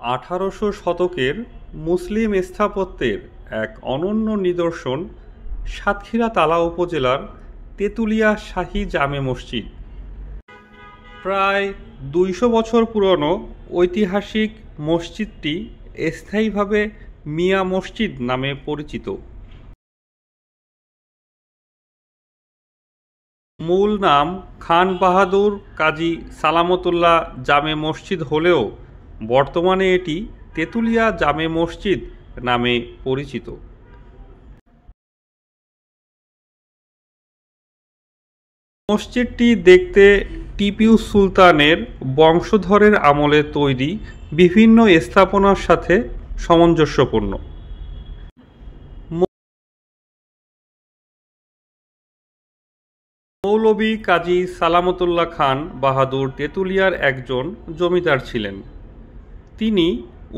আঠারোশো শতকের মুসলিম স্থাপত্যের এক অনন্য নিদর্শন সাতক্ষীরা তালা উপজেলার তেঁতুলিয়া শাহী জামে মসজিদ। প্রায় ২০০ বছর পুরনো ঐতিহাসিক মসজিদটি স্থায়ীভাবে মিয়া মসজিদ নামে পরিচিত। মূল নাম খান বাহাদুর কাজী সালামতুল্লাহ জামে মসজিদ হলেও বর্তমানে এটি তেঁতুলিয়া জামে মসজিদ নামে পরিচিত। মসজিদটি দেখতে টিপু সুলতানের বংশধরের আমলে তৈরি বিভিন্ন স্থাপনার সাথে সামঞ্জস্যপূর্ণ। মৌলভী কাজী সালামতুল্লাহ খান বাহাদুর তেঁতুলিয়ার একজন জমিদার ছিলেন। তিনি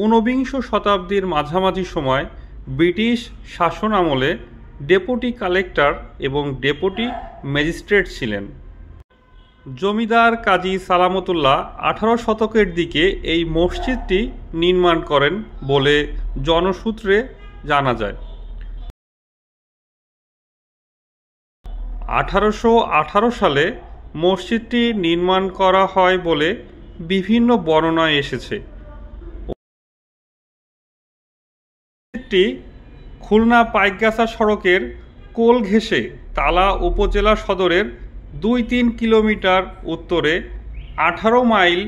ঊনবিংশ শতাব্দীর মাঝামাঝি সময় ব্রিটিশ শাসন আমলে ডেপুটি কালেক্টর এবং ডেপুটি ম্যাজিস্ট্রেট ছিলেন। জমিদার কাজী সালামতুল্লাহ ১৮ শতকের দিকে এই মসজিদটি নির্মাণ করেন বলে জনসূত্রে জানা যায়। ১৮১৮ সালে মসজিদটি নির্মাণ করা হয় বলে বিভিন্ন বর্ণনায় এসেছে। মসজিদটি খুলনা পাইকগাছা সড়কের কোল ঘেঁষে তালা উপজেলা সদরের ২-৩ কিলোমিটার উত্তরে ১৮ মাইল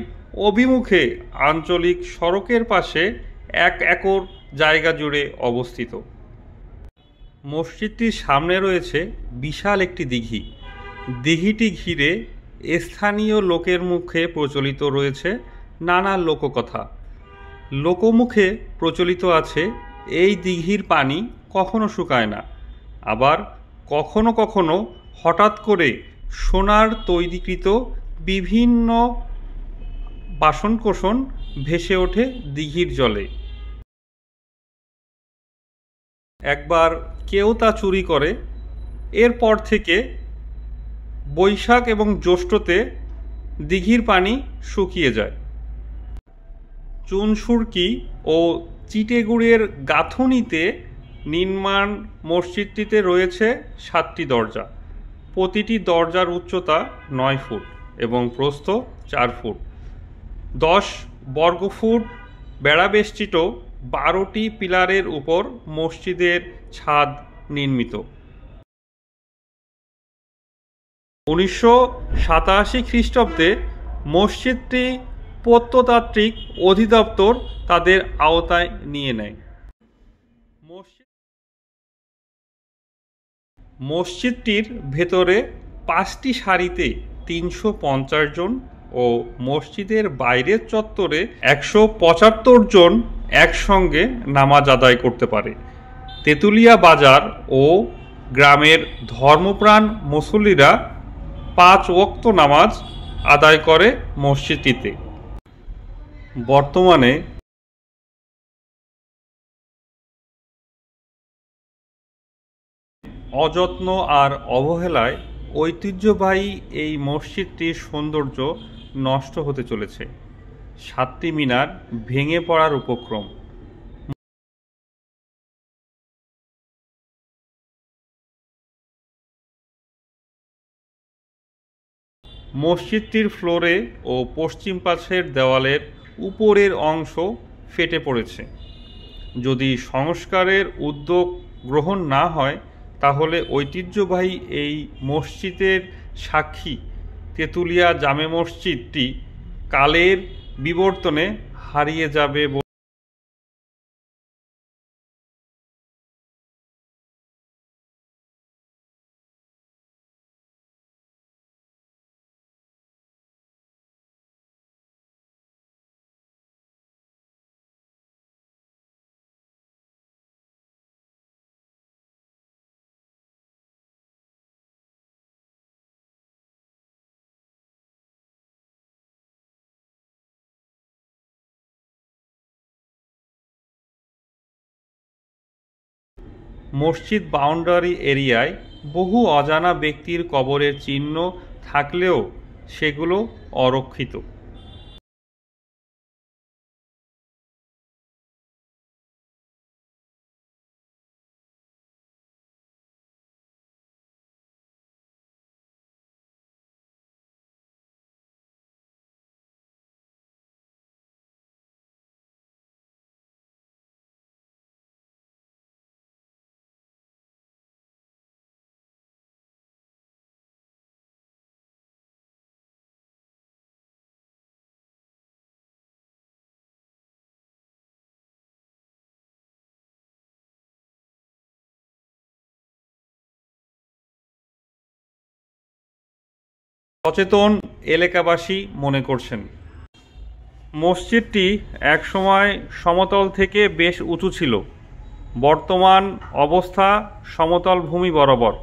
অভিমুখে আঞ্চলিক সড়কের পাশে ১ একর জায়গা জুড়ে অবস্থিত। মসজিদটির সামনে রয়েছে বিশাল একটি দিঘি। দিঘিটি ঘিরে স্থানীয় লোকের মুখে প্রচলিত রয়েছে নানা লোককথা। লোকমুখে প্রচলিত আছে এই দিঘির পানি কখনো শুকায় না, আবার কখনো কখনো হঠাৎ করে সোনার তৈরিকৃত বিভিন্ন বাসনকোসন ভেসে ওঠে দিঘির জলে। একবার কেউ তা চুরি করে। এরপর থেকে বৈশাখ এবং জ্যৈষ্ঠতে দিঘির পানি শুকিয়ে যায়। চুনসুরকি ও চিটেগুড়ের গাঁথুনিতে নির্মাণ মসজিদটিতে রয়েছে ৭টি দরজা। প্রতিটি দরজার উচ্চতা ৯ ফুট এবং প্রস্থ ৪ ফুট। ১০ বর্গফুট বেড়াবেষ্টিত ১২টি পিলারের উপর মসজিদের ছাদ নির্মিত। ১৯৮৭ খ্রিস্টাব্দে মসজিদটি প্রত্নতাত্ত্বিক অধিদপ্তর তাদের আওতায় নিয়ে নেয়। মসজিদটির ভেতরে ৫টি সারিতে ৩৫০ জন ও মসজিদের বাইরের চত্বরে ১৭৫ জন একসঙ্গে নামাজ আদায় করতে পারে। তেঁতুলিয়া বাজার ও গ্রামের ধর্মপ্রাণ মুসল্লিরা ৫ ওয়াক্ত নামাজ আদায় করে মসজিদটিতে। বর্তমানে অযত্ন আর অবহেলায় ঐতিহ্যবাহী এই মসজিদটির সৌন্দর্য নষ্ট হতে চলেছে। ৭টি মিনার ভেঙে পড়ার উপক্রম। মসজিদটির ফ্লোরে ও পশ্চিম পাশের দেওয়ালের উপরের অংশ ফেটে পড়েছে। যদি সংস্কারের উদ্যোগ গ্রহণ না হয় তাহলে ঐতিহ্যবাহী এই মসজিদের সাক্ষী তেঁতুলিয়া জামে মসজিদটি কালের বিবর্তনে হারিয়ে যাবে। মসজিদ বাউন্ডারি এরিয়ায় বহু অজানা ব্যক্তির কবরের চিহ্ন থাকলেও সেগুলো অরক্ষিত। সচেতন এলাকাবাসী মনে করছেন। মসজিদটি একসময় সমতল থেকে বেশ উঁচু ছিল, বর্তমান অবস্থা সমতল ভূমি বরাবর।